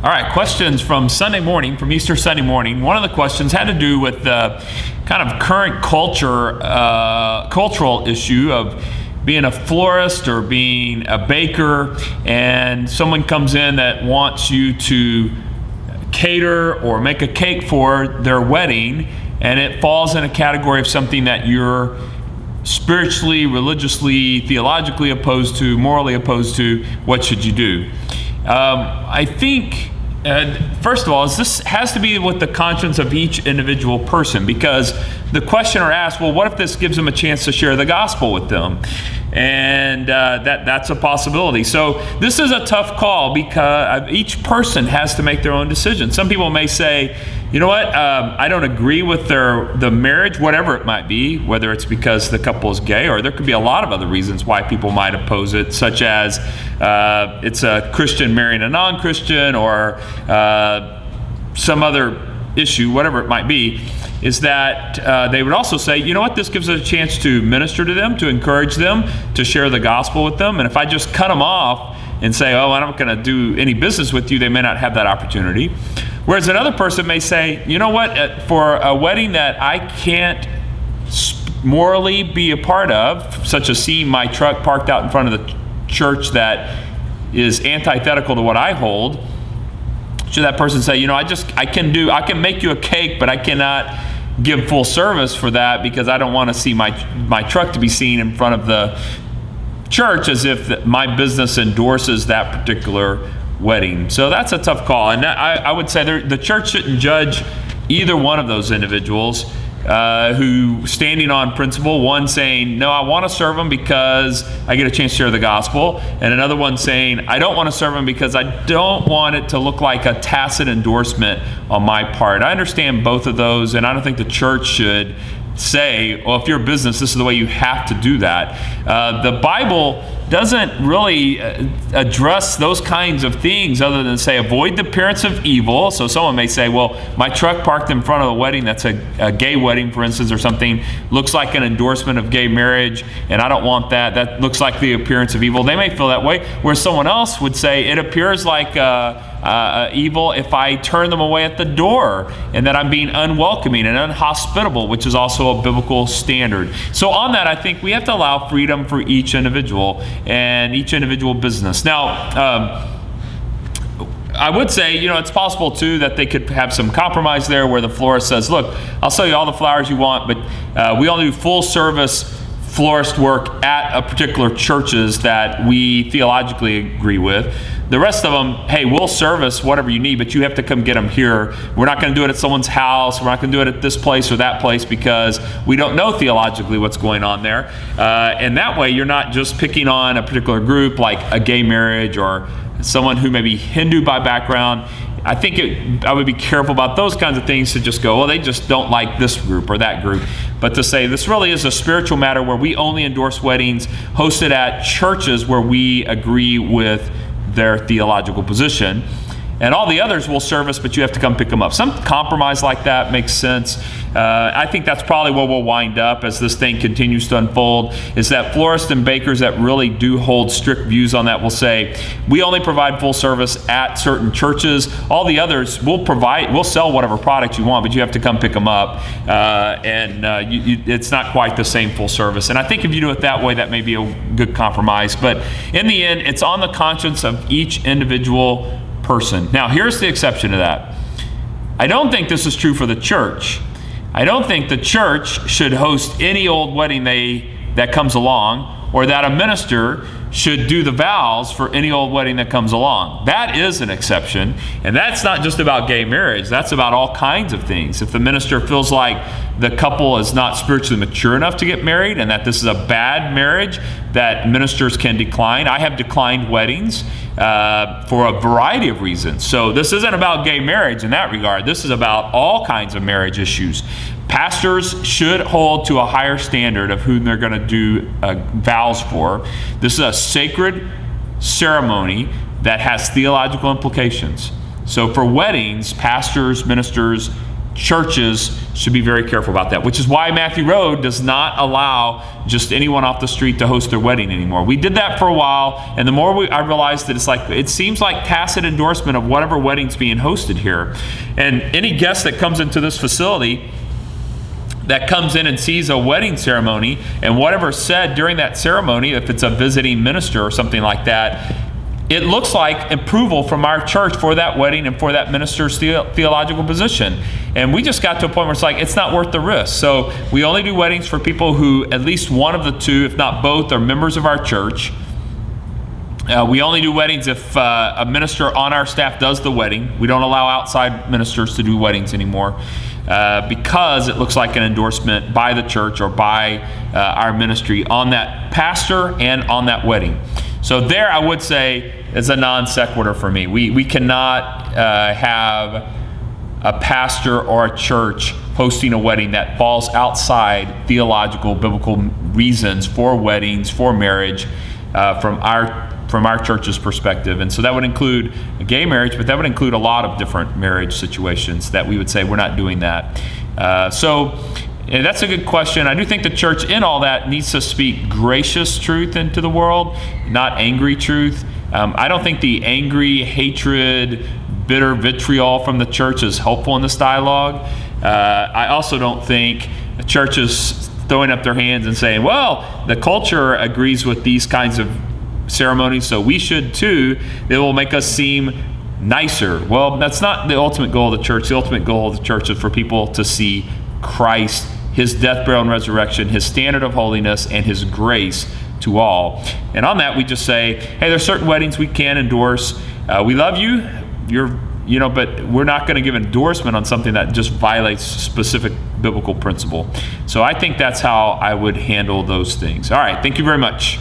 All right, questions from Sunday morning, from Easter Sunday morning. One of the questions had to do with the kind of current cultural issue of being a florist or being a baker, and someone comes in that wants you to cater or make a cake for their wedding, and it falls in a category of something that you're spiritually, religiously, theologically opposed to, morally opposed to. What should you do? I think, first of all, this has to be with the conscience of each individual person, because the questioner asked, well, what if this gives them a chance to share the gospel with them? And that's a possibility. So this is a tough call, because each person has to make their own decision. Some people may say, you know what, I don't agree with the marriage, whatever it might be, whether it's because the couple is gay, or there could be a lot of other reasons why people might oppose it, such as it's a Christian marrying a non-Christian, or some other issue, whatever it might be, is that they would also say, you know what, this gives us a chance to minister to them, to encourage them, to share the gospel with them. And if I just cut them off and say, oh, I'm not going to do any business with you, they may not have that opportunity. Whereas another person may say, you know what, for a wedding that I can't morally be a part of, such as seeing my truck parked out in front of the church that is antithetical to what I hold, should that person say, you know, I can make you a cake, but I cannot give full service for that, because I don't want to see my truck to be seen in front of the church as if my business endorses that particular wedding. So that's a tough call. And I would say the church shouldn't judge either one of those individuals who standing on principle, one saying, no, I want to serve them because I get a chance to share the gospel, and another one saying, I don't want to serve them because I don't want it to look like a tacit endorsement on my part. I understand both of those, and I don't think the church should say, well, if you're a business, this is the way you have to do that. The Bible doesn't really address those kinds of things, other than say, avoid the appearance of evil. So someone may say, well, my truck parked in front of a wedding that's a gay wedding, for instance, or something, looks like an endorsement of gay marriage, and I don't want that. That looks like the appearance of evil. They may feel that way. Where someone else would say, it appears like evil if I turn them away at the door, and that I'm being unwelcoming and unhospitable, which is also a biblical standard. So on that, I think we have to allow freedom for each individual and each individual business. Now, I would say, you know, it's possible too that they could have some compromise there, where the florist says, look, I'll sell you all the flowers you want, but we only do full service florist work at a particular churches that we theologically agree with. The rest of them, hey, we'll service whatever you need, but you have to come get them here. We're not going to do it at someone's house. We're not going to do it at this place or that place, because we don't know theologically what's going on there. And that way, you're not just picking on a particular group like a gay marriage or someone who may be Hindu by background. I think I would be careful about those kinds of things, to just go, well, they just don't like this group or that group. But to say this really is a spiritual matter, where we only endorse weddings hosted at churches where we agree with their theological position. And all the others will service, but you have to come pick them up. Some compromise like that makes sense. I think that's probably where we'll wind up as this thing continues to unfold, is that florists and bakers that really do hold strict views on that will say, we only provide full service at certain churches. All the others we'll sell whatever product you want, but you have to come pick them up. It's not quite the same full service. And I think if you do it that way, that may be a good compromise. But in the end, it's on the conscience of each individual person. Now, here's the exception to that. I don't think this is true for the church. I don't think the church should host any old wedding that comes along, or that a minister should do the vows for any old wedding that comes along. That is an exception, and that's not just about gay marriage. That's about all kinds of things. If the minister feels like the couple is not spiritually mature enough to get married, and that this is a bad marriage, that ministers can decline. I have declined weddings for a variety of reasons. So this isn't about gay marriage in that regard. This is about all kinds of marriage issues. Pastors should hold to a higher standard of who they're going to do vows for. This is a sacred ceremony that has theological implications. So for weddings, pastors, ministers churches should be very careful about that, which is why Matthew Road does not allow just anyone off the street to host their wedding anymore. We did that for a while, and the more I realized that it seems like tacit endorsement of whatever wedding's being hosted here. And any guest that comes into this facility that comes in and sees a wedding ceremony, and whatever's said during that ceremony, if it's a visiting minister or something like that, it looks like approval from our church for that wedding and for that minister's theological position. And we just got to a point where it's like, it's not worth the risk. So we only do weddings for people who, at least one of the two, if not both, are members of our church. We only do weddings if a minister on our staff does the wedding. We don't allow outside ministers to do weddings anymore because it looks like an endorsement by the church or by our ministry on that pastor and on that wedding. So there, I would say, is a non sequitur for me. We cannot have a pastor or a church hosting a wedding that falls outside theological, biblical reasons for weddings, for marriage, from our church's perspective. And so that would include a gay marriage, but that would include a lot of different marriage situations that we would say we're not doing that. And that's a good question. I do think the church in all that needs to speak gracious truth into the world, not angry truth. I don't think the angry, hatred, bitter vitriol from the church is helpful in this dialogue. I also don't think the church is throwing up their hands and saying, well, the culture agrees with these kinds of ceremonies, so we should too. It will make us seem nicer. Well, that's not the ultimate goal of the church. The ultimate goal of the church is for people to see Christ, his death, burial, and resurrection, his standard of holiness, and his grace to all. And on that, we just say, hey, there's certain weddings we can endorse. We love you, but we're not going to give endorsement on something that just violates specific biblical principle. So I think that's how I would handle those things. All right, thank you very much.